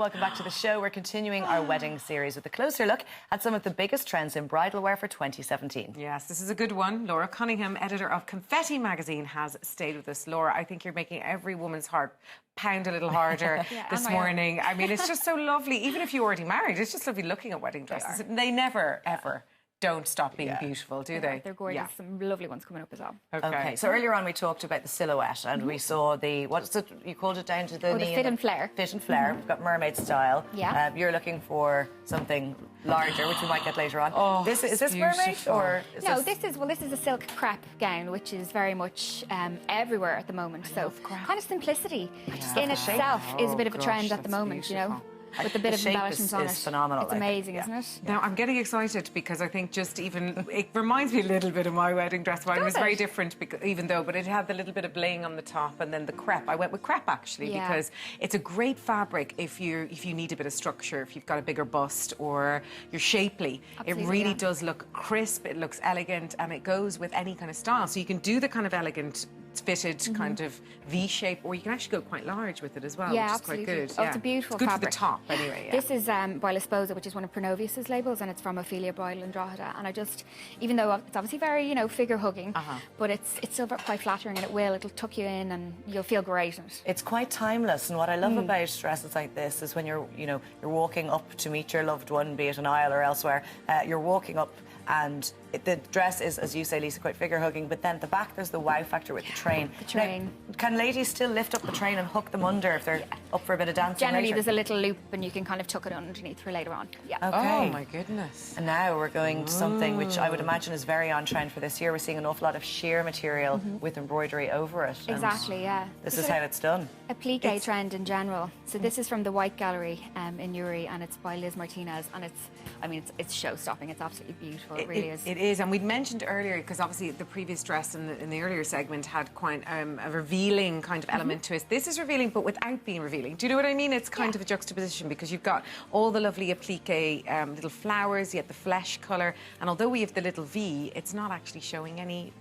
welcome back to the show. We're continuing our wedding series with a closer look at some of the biggest trends in bridal wear for 2017. Yes, this is a good one. Laura Cunningham, editor of Confetti Magazine, has stayed with us. Laura, I think you're making every woman's heart pound a little harder this morning. I mean, it's just so lovely. Even if you're already married, it's just lovely looking at wedding dresses. They never, ever don't stop being beautiful, do they? They're gorgeous. Some lovely ones coming up as well. Okay. So earlier on we talked about the silhouette and we saw the, what is it, you called it down to the knee? The fit and flare. Fit and flare. We've got mermaid style. Yeah. You're looking for something larger, which we might get later on. Oh, is this mermaid or is no? This is a silk crepe gown, which is very much everywhere at the moment. So kind of simplicity in itself is a bit of a trend at the moment, you know. With a bit of embellishments on it. Is phenomenal. It's amazing, isn't it? Now, I'm getting excited because I think just even, it reminds me a little bit of my wedding dress. Mine was very different, because, but it had the little bit of bling on the top and then the crepe. I went with crepe, actually, because it's a great fabric if you need a bit of structure, if you've got a bigger bust or you're shapely. Absolutely, it really does look crisp, it looks elegant, and it goes with any kind of style. So you can do the kind of elegant fitted kind of V shape, or you can actually go quite large with it as well, which is quite good. Oh, it's a beautiful fabric. fabric. Good for the top, anyway. This is by L'esposa, which is one of Pronovius's labels, and it's from Ophelia Bridal and Drogheda. And I just, even though it's obviously very, figure hugging, but it's still quite flattering, and it'll tuck you in, and you'll feel great in it. It's quite timeless, and what I love about dresses like this is when you're walking up to meet your loved one, be it an aisle or elsewhere, you're walking up. And the dress is, as you say, Lisa, quite figure-hugging, but then at the back there's the wow factor with the train. The train. Now, can ladies still lift up the train and hook them under if they're up for a bit of dancing Generally, later? there's a little loop and you can kind of tuck it underneath for later on. Yeah. Okay. Oh, my goodness. And now we're going to something which I would imagine is very on trend for this year. We're seeing an awful lot of sheer material with embroidery over it. Exactly, yeah. This is how it's done. Applique trend in general. So this is from the White Gallery in Uri, and it's by Liz Martinez, and it's show-stopping. It's absolutely beautiful. It really is. It is, and we'd mentioned earlier, because obviously the previous dress in the earlier segment had quite a revealing kind of element to it. This is revealing, but without being revealing. Do you know what I mean? It's kind of a juxtaposition, because you've got all the lovely applique little flowers, you have the flesh colour, and although we have the little V, it's not actually showing any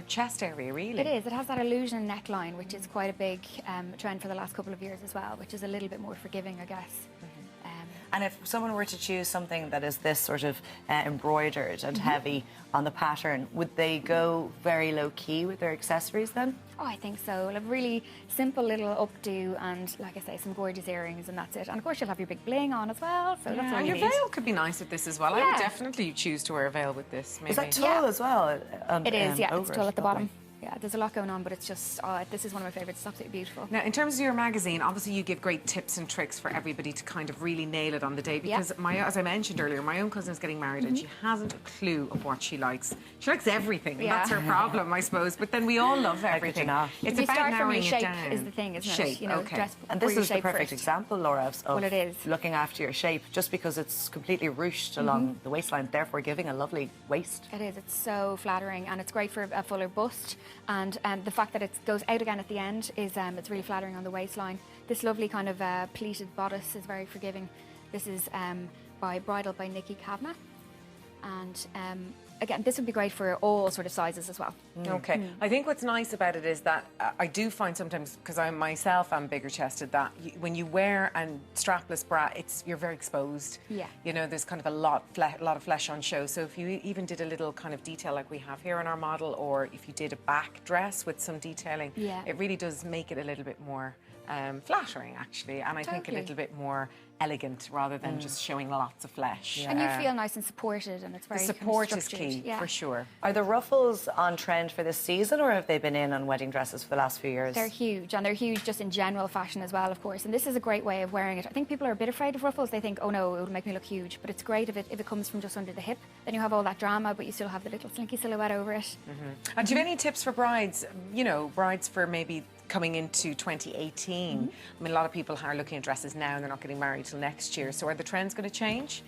chest area, really. It is. It has that illusion neckline, which is quite a big trend for the last couple of years as well, which is a little bit more forgiving, I guess. And if someone were to choose something that is this sort of embroidered and heavy on the pattern, would they go very low-key with their accessories then? Oh, I think so. A really simple little updo and, like I say, some gorgeous earrings, and that's it. And of course, you'll have your big bling on as well, so that's all you your need. veil could be nice with this as well. I would definitely choose to wear a veil with this, maybe. Is that tulle as well? It is, it's tulle at the bottom. Yeah, there's a lot going on, but it's just, this is one of my favourites. It's absolutely beautiful. Now, in terms of your magazine, obviously you give great tips and tricks for everybody to kind of really nail it on the day, because as I mentioned earlier, my own cousin's getting married and she hasn't a clue of what she likes. She likes everything. That's her problem, I suppose. But then we all love everything. It's about narrowing it down. Is the thing, isn't it? You know, dress and this is the perfect example, Laura, of it is. looking after your shape, just because it's completely ruched along the waistline, therefore giving a lovely waist. It is. It's so flattering, and it's great for a fuller bust, and the fact that it goes out again at the end is it's really flattering on the waistline. This lovely kind of pleated bodice is very forgiving. This is by Bridal by Nikki Kavanagh, and again, this would be great for all sort of sizes as well. Okay. I think what's nice about it is that I do find sometimes, because I myself am bigger chested, that when you wear a strapless bra, you're very exposed. Yeah. You know, there's kind of a lot of flesh on show. So if you even did a little kind of detail like we have here on our model, or if you did a back dress with some detailing, it really does make it a little bit more flattering, actually, and I think a little bit more elegant rather than just showing lots of flesh. And you feel nice and supported, and it's very the support kind of is key, for sure. Are the ruffles on trend for this season, or have they been in on wedding dresses for the last few years? They're huge, and they're huge just in general fashion as well, of course, and this is a great way of wearing it. I think people are a bit afraid of ruffles. They think, oh no, it would make me look huge, but it's great if it comes from just under the hip. Then you have all that drama, but you still have the little slinky silhouette over it. And do you have any tips for brides, brides for maybe coming into 2018? I mean, a lot of people are looking at dresses now and they're not getting married till next year. So are the trends going to change?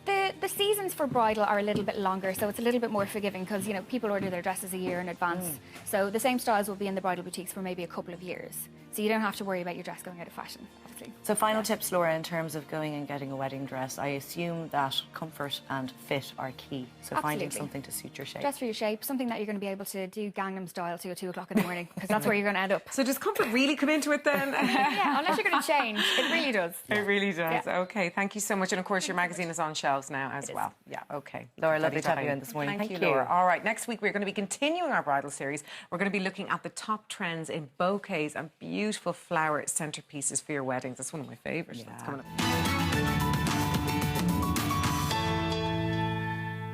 The seasons for bridal are a little bit longer, so it's a little bit more forgiving, because people order their dresses a year in advance. So the same styles will be in the bridal boutiques for maybe a couple of years. So you don't have to worry about your dress going out of fashion, obviously. So final tips, Laura, in terms of going and getting a wedding dress. I assume that comfort and fit are key. So finding something to suit your shape. Dress for your shape, something that you're going to be able to do Gangnam style to at 2 o'clock in the morning, because that's where you're going to end up. So does comfort really come into it then? Yeah, unless you're going to change. It really does. It really does. Yeah. Okay, thank you so much. And of course, your magazine is on shelves now as well. Yeah, okay. Laura, lovely to have you in this morning. Thank you, Laura. All right, next week we're going to be continuing our bridal series. We're going to be looking at the top trends in bouquets and beautiful flower centerpieces for your weddings. That's one of my favourites. That's coming up.